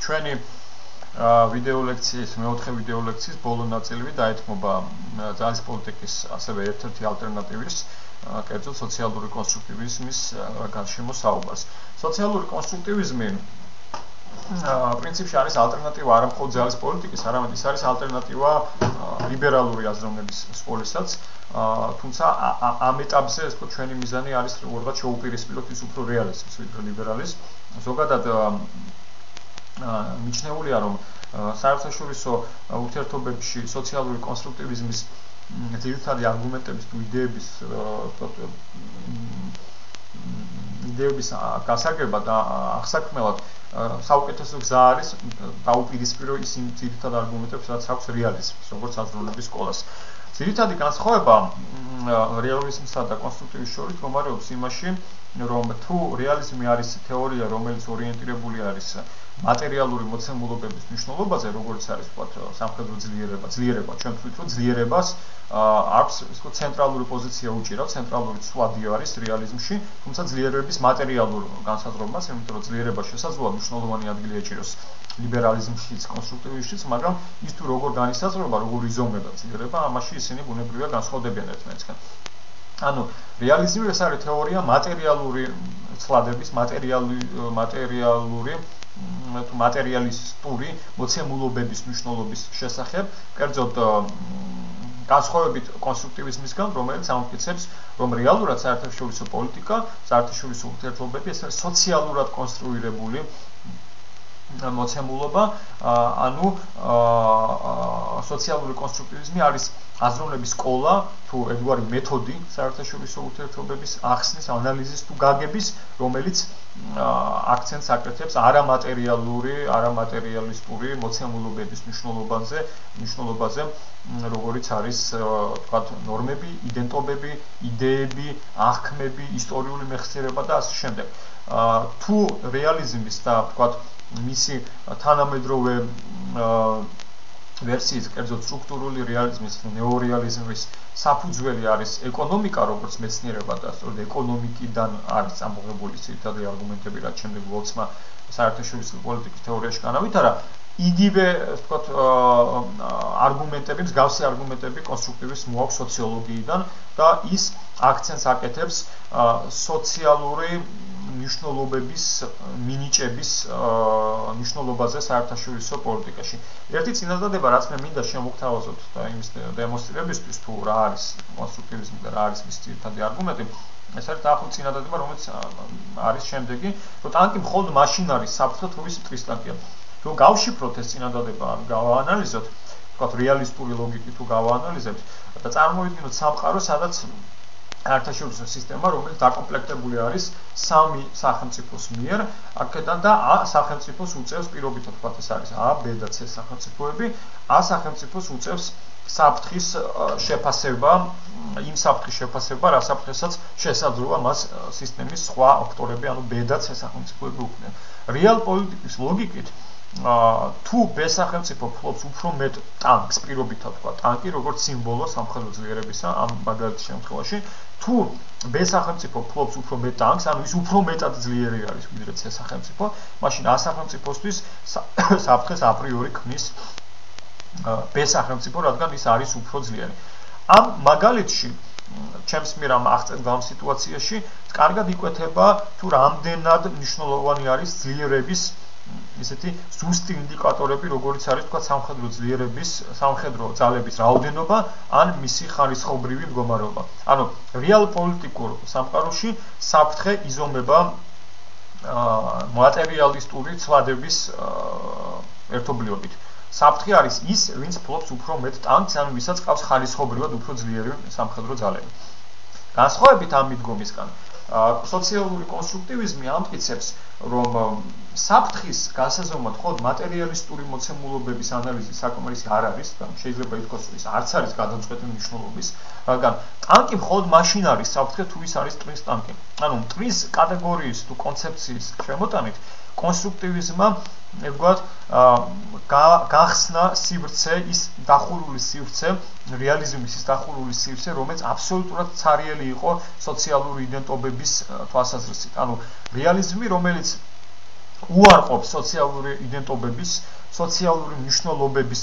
ჩვენი ვიდეო ლექციის მეოთხე ვიდეო ლექციის ბოლო ნაწილი დაეთმობა ძალის პოლიტიკის ასევე ერთ-ერთი ალტერნატივის კერძოდ სოციალური კონსტრუქტივიზმის გარშემო საუბარს. სოციალური კონსტრუქტივიზმი პრინციპში არის ალტერნატივა არა მხოლოდ ძალის პოლიტიკის, არამედ ის არის ალტერნატივა ლიბერალური აზროვნების სკოლასაც. თუმცა ამ ეტაპზე ეს ჩვენი მიზანი არის როგორღაც შეუპირისპიროთ ის უფრო რეალიზმს, ვიდრე ლიბერალიზმს. ზოგადად მიჩნეულია რომ საერთაშორისო ურთიერთობებში სოციალური კონსტრუქტივიზმის ძირითადი არგუმენტების თუ იდეების გასაგება და აღსაქმელად საუკეთესო გზა არის დაუპირისპირო ის იმ ძირითად არგუმენტებს, რაც აქვს რეალიზმს, როგორც აზროვნების სკოლას. ძირითადი განსხვავება რეალიზმსა და კონსტრუქტივის შორის მდგომარეობს იმაში, რომ თუ რეალიზმი არის თეორია, რომელიც ორიენტირებული არის მატერიალური მოცემულობების მნიშვნელობაზე, როგორც არის ვთქვათ სამხედრო ძლიერება, ჩვენ ვთქვით რომ ძლიერებას აქვს ცენტრალური პოზიცია უჭირავ, ცენტრალური ცვლადი არის რეალიზმში, თუმცა ძლიერების მატერიალურ განსაზღვრებას, იმიტომ რომ ძლიერება შესაძლოა მნიშვნელოვანი ადგილი ეჭიროს ლიბერალიზმშიც, კონსტრუქტივიზმშიც, მაგრამ ის თუ როგორ განისაზღვრება, როგორ იზომება ძლიერება, ამაში ისინი ბუნებრივად განსხვავდებიან ერთმანეთისგან. ანუ რეალიზმი ეს არის თეორია მატერიალური ცვლადების, მატერიალისტური მოცემულობების მნიშვნელობის შესახებ, კერძოდ განსხვავებით კონსტრუქტივიზმისგან, რომელიც ამტკიცებს, რომ რეალურად საერთაშორისო პოლიტიკა, საერთაშორისო ურთიერთობები ეს არის სოციალურად კონსტრუირებული მოცემულობა, ანუ სოციალური კონსტრუქტივიზმი არის აზროვნების სკოლა, თუ ერთგვარი მეთოდი საერთაშორისო ურთიერთობების ახსნის, ანალიზის თუ გაგების, რომელიც აქცენტს აკეთებს არამატერიალისტური მოცემულობების მნიშვნელობაზე, როგორიც არის თქვათ ნორმები, იდენტობები, იდეები, აღქმები, ისტორიული მეხსიერება და ასე შემდეგ. თუ რეალიზმის და თქვათ მისი თანამედროვე ვერსიის, კერძოდ სტრუქტურული რეალიზმის, ნეორეალიზმის საფუძველი არის ეკონომიკა, როგორც მეცნიერება და სწორედ ეკონომიკიდან არის ამოღებული ძირითადი არგუმენტები, რაც შემდეგ ლოცმა საერთაშორისო პოლიტიკის თეორიაში განავითარა. იგივე, ვთქვათ, არგუმენტები, მსგავსი არგუმენტები კონსტრუქტივიზმს მოაქვს სოციოლოგიიდან და ის აქცენტს აკეთებს სოციალური მნიშვნელობების მინიჭების მნიშვნელობაზე საერთაშორისო პოლიტიკაში. ერთი წინადადება, რაც მე მინდა შემოგთავაზოთ და იმის დემონსტრირებისთვის, თუ რა არის კონსტრუქტივიზმი და რა არის მისი ძირითადი არგუმენტი, ეს არის დაახლოებით წინადადება, რომელიც არის შემდეგი, რომ ტანკი მხოლოდ მაშინ არის საფრთხე, თუ ის მტრის ტანკია. რომ გავშიფროთ ეს წინადადება, გავაანალიზოთ, ვთქვათ, რეალისტური ლოგიკით თუ გავაანალიზებთ და წარმოვიდგინოთ სამყარო, სადაც საერთაშორისო სისტემა, რომელიც დაკომპლექტებული არის სამი სახელმწიფოს მიერ, აქედან და A სახელმწიფოს უწევს პირობითად ვთქვათ, ეს არის A, B და C სახელმწიფოები, A სახელმწიფოს უწევს საფრთხის შეფასება, იმ საფრთხის შეფასება, რა საფრთხესაც შესაძლოა მას სისტემის სხვა აქტორები, ანუ B და C სახელმწიფოები უქმნიან. რეალ პოლიტიკის ლოგიკით თუ B სახელმწიფო ფლობს უფრო მეტ ტანკს, პირობითად ვთქვათ, ტანკი როგორც სიმბოლო სამხედრო ძლიერებისა, ამ მაგალითის შემთხვევაში, თუ B სახელმწიფო ფლობს უფრო მეტ ტანკს, ანუ ის უფრო მეტად ძლიერი არის ვიდრე C სახელმწიფო, მაშინ A სახელმწიფოსთვის საფრთხეს აპრიორი ქმნის B სახელმწიფო, რადგან ის არის უფრო ძლიერი. ამ მაგალითში ჩემს მიერ ამ აღწერილ სიტუაციაში კარგად იკვეთება თუ რამდენად მნიშვნელოვანი არის ძლიერების ისეთი ზუსტი ინდიკატორები, როგორიც არის თქვა სამხედრო ძალების რაოდენობა ან მისი ხარისხობრივი მდგომარეობა. ანუ რეალ პოლიტიკურ სამყაროში საფრთხე იზომება მატერიალისტური ცვლადების ერთობლიობით. საფრთხე არის ის, ვინც ფლობს უფრო მეტ ტანკს, ანუ ვისაც ყავს ხარისხობრივად უფრო ძლიერი სამხედრო ძალები. განსხვავებით ამ მიდგომისგან, სოციალური კონსტრუქტივიზმი ამტკიცებს, რომ საფრთხის გასაზომად მხოლოდ მატერიალისტური მოცემულობების ანალიზი საკმარისი არ არის, შეიძლება ითქვას, რომ ის არც არის გადამწყვეტი მნიშვნელობის, რადგან ტანკი მხოლოდ მაშინ არის საფრთხე, თუ ის არის მტრის ტანკი. ანუ მტრის კატეგორიის თუ კონცეფციის შემოტანით კონსტრუქტივიზმმა ვთქვათ, გახსნა სივრცე, ის დახურული სივრცე, რეალიზმის ის დახურული სივრცე, რომელიც აბსოლუტურად ცარიელი იყო სოციალური იდენტობების თვალსაზრისით. ანუ რეალიზმი, რომელიც უარყოფს სოციალური იდენტობების, სოციალური მნიშვნელობების,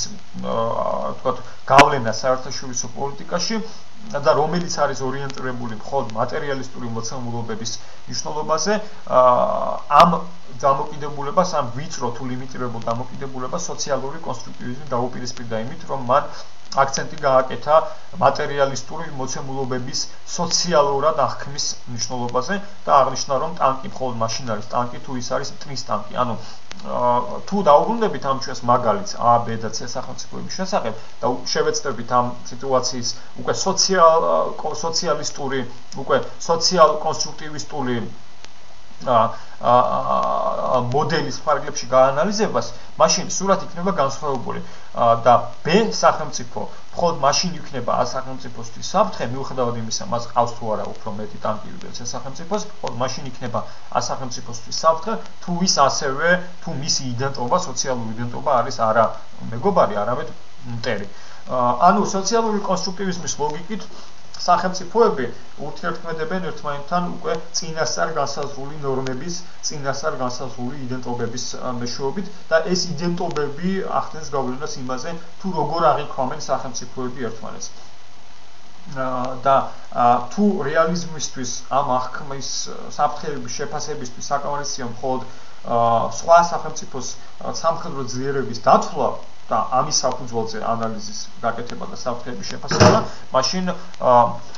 თქვათ, გავლენა საერთაშორისო პოლიტიკაში და რომელიც არის ორიენტირებული მხოლოდ მატერიალისტური მოცემულობების მნიშვნელობაზე, ამ დამოკიდებულებას, ამ ვიწრო თუ ლიმიტირებულ დამოკიდებულებას სოციალური კონსტრუქტივიზმი დაუპირისპირდა იმით, რომ მან აქცენტი გააკეთა მატერიალისტური მოცემულობების სოციალურად აღქმის მნიშვნელობაზე და აღნიშნა, რომ ტანკი მხოლოდ მაშინ არის ტანკი, თუ ის არის მტრის ტანკი. ანუ თუ დაუბრუნდებით ამ ჩვენს მაგალითს A, B და C სახელმწიფოების შესახებ და შევეცდებით ამ სიტუაციის უკვე სოციალისტური, უკვე სოციალ-კონსტრუქტივისტული მოდელის ფარგლებში გაანალიზებას, მაშინ სურათ იქნება განსხვავებული და B სახელმწიფო მხოლოდ მაშინ იქნება A სახელმწიფოსთვის საფრთხე, მიუხედავად იმისა, მას ყავს თუ არა უფრო მეტი ტანკი ვიდრე C სახელმწიფოს, მხოლოდ მაშინ იქნება A სახელმწიფოსთვის საფრთხე, თუ ის ასევე, თუ მისი იდენტობა, სოციალური იდენტობა არის არა მეგობარი, არამედ მტერი. ანუ სოციალური კონსტრუქტივიზმის ლოგიკით სახელმწიფოები ურთიერთქმედებენ ერთმანეთთან უკვე წინასწარ განსაზღვრული ნორმების, წინასწარ განსაზღვრული იდენტობების მეშვეობით და ეს იდენტობები ახდენს გავლენას იმაზე, თუ როგორ აღიქვამენ სახელმწიფოები ერთმანეთს. და თუ რეალიზმისთვის ამ აღქმის საფრთხეების შეფასებისთვის საკმარისია მხოლოდ სხვა სახელმწიფოს სამხედრო ძლიერების დათვლა და ამის საფუძველზე ანალიზის გაკეთება და საფრთხეების შეფასება, მაშინ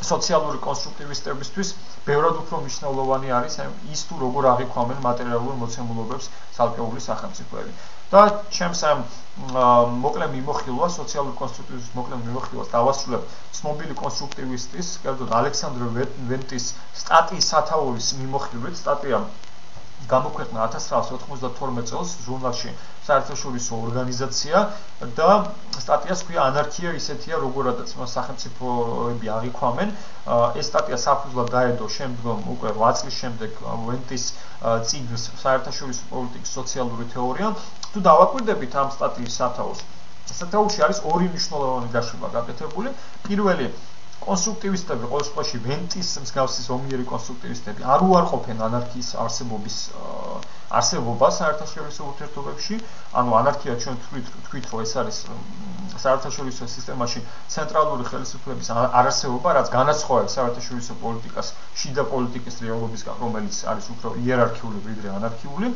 სოციალური კონსტრუქტივისტებისთვის ბევრად უფრო მნიშვნელოვანი არის ის თუ როგორ აღიქვამენ მატერიალურ მოცემულობებს ცალკეული სახელმწიფოები. და ჩემს ამ მოკლე მიმოხილვა სოციალური კონსტრუქტივიზმის მოკლე მიმოხილვას დავასრულებ ცნობილი კონსტრუქტივისტის, კერძოდ ალექსანდრე ვენტის სტატიის სათაურის მიმოხილვით. სტატია გამოქვეყნა 1992 წელს ჟურნალში საერთაშორისო ორგანიზაცია და სტატიას ქვია ანარქია ისეთია, როგორადაც მას სახელმწიფოები აღიქვამენ. ეს სტატია საფუძვლად დაედო შემდგომ უკვე 8 წლის შემდეგ ვენტის წიგნს საერთაშორისო პოლიტიკის სოციალური თეორია. თუ დავაკვირდებით ამ სტატიის სათაურს, სათაურში არის ორი მნიშვნელოვანი გაშვება გაკეთებული. პირველი, კონსტრუქტივისტები, ყოველ შემთხვევაში ვენტის მსგავსი ზომიერი კონსტრუქტივისტები არ უარყოფენ ანარქიის არსებობას საერთაშორისო ურთიერთობებში. ანუ ანარქია ჩვენ თქვით, რომ ეს არის საერთაშორისო სისტემაში ცენტრალური ხელისუფლების არარსებობა, რაც განასხვავებს საერთაშორისო პოლიტიკას შიდა პოლიტიკის რეალობისგან, რომელიც არის უფრო იერარქიული ვიდრე ანარქიული.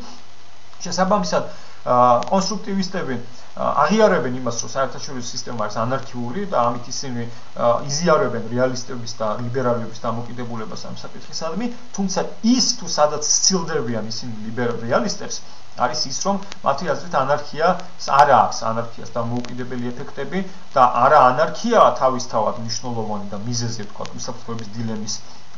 შესაბამისად, კონსტრუქტივისტები აღიარებენ იმას, რომ საერთაშორისო სისტემა არის ანარქიული და ამით ისინი იზიარებენ რეალისტების და ლიბერალების დამოკიდებულებას ამ საკითხისადმი, თუმცა ის თუ სადაც სცილდებიან ისინი რეალისტებს, არის ის, რომ მათი აზრით ანარქიას არა აქვს ანარქიას დამოუკიდებელი ეფექტები და არა ანარქიაა თავისთავად მნიშვნელოვანი და მიზეზი, თქვა, უსაფრთხოების დილემის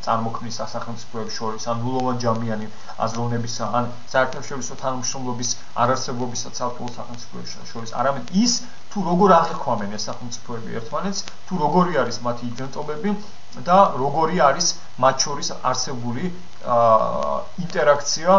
წარმოქმნის სახელმწიფოებს შორის, ან ნულოვანჯამიანი აზროვნებისა, ან საერთაშორისო თანამშრომლობის არარსებობისა ცალკეულ სახელმწიფოებს შორის, არამედ ის, თუ როგორ აღიქვამენ ეს სახელმწიფოები ერთმანეთს, თუ როგორი არის მათი იდენტობები და როგორი არის მათ შორის არსებული ინტერაქცია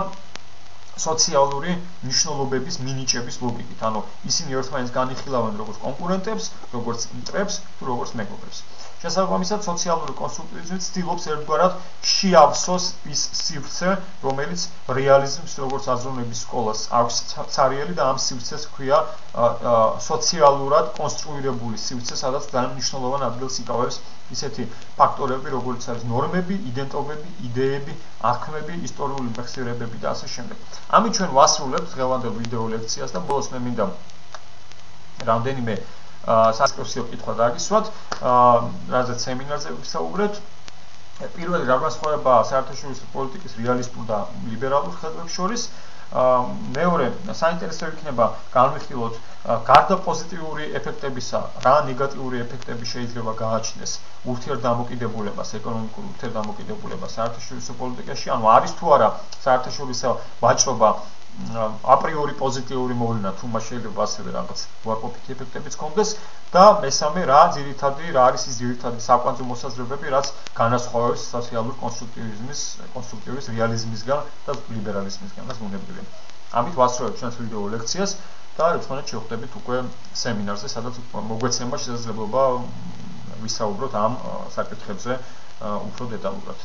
სოციალური მნიშვნელობების მინიჭების ლოგიკით. ანუ ისინი ერთმანეთს განიხილავენ როგორც კონკურენტებს, როგორც მტრებს, თუ როგორც მეგობრებს. შესაბამისად, სოციალური კონსტრუქტივიზმი ცდილობს ერთგვარად შეავსოს ის სივრცე, რომელიც რეალიზმს როგორც აზროვნების სკოლას აქვს ცარიელი და ამ სივრცეს ჰქვია სოციალურად კონსტრუირებული სივრცე, სადაც ძალიან მნიშვნელოვან ადგილს იკავებს ისეთი ფაქტორები, როგორიც არის ნორმები, იდენტობები, იდეები, აღქმები, ისტორიული მეხსიერებები და ასე შემდეგ. ამით ჩვენ ვასრულებთ დღევანდელ ვიდეო ლექციას და ბოლოს მე მინდა რამდენიმე სასკრიფტო კითხვა დაგისვათ, რაზეც სემინარზე ვისაუბრეთ. პირველი, რა განსხვავებაა საერთაშორისო პოლიტიკის რეალისტურ და ლიბერალურ ხედვებს შორის. მეორე, საინტერესო იქნება განვიხილოთ გარდა პოზიტიური ეფექტებისა, რა ნეგატიური ეფექტები შეიძლება გააჩნდეს ურთიერთდამოკიდებულებას, ეკონომიკურ ურთიერთდამოკიდებულებას საერთაშორისო პოლიტიკაში, ანუ არის თუ არა საერთაშორისო ვაჭრობა აპრიორი პოზიტიური მოვლენა, თუ მას შეიძლება ასევე რაღაც უარყოფითი ეფექტებიც ჰქონდეს და მესამე, რა არის ის ძირითადი საკვანძო მოსაზრებები, რაც განასხვავებს სოციალურ კონსტრუქტივიზმის რეალიზმისგან და ლიბერალიზმისგან, რაც ბუნებრივია. ამით ვასრულებთ ჩვენს ვიდეო ლექციას და ერთმანეთს შევხვდებით უკვე სემინარზე, სადაც მოგვეცემა შესაძლებლობა ვისაუბროთ ამ საკითხებზე უფრო დეტალურად.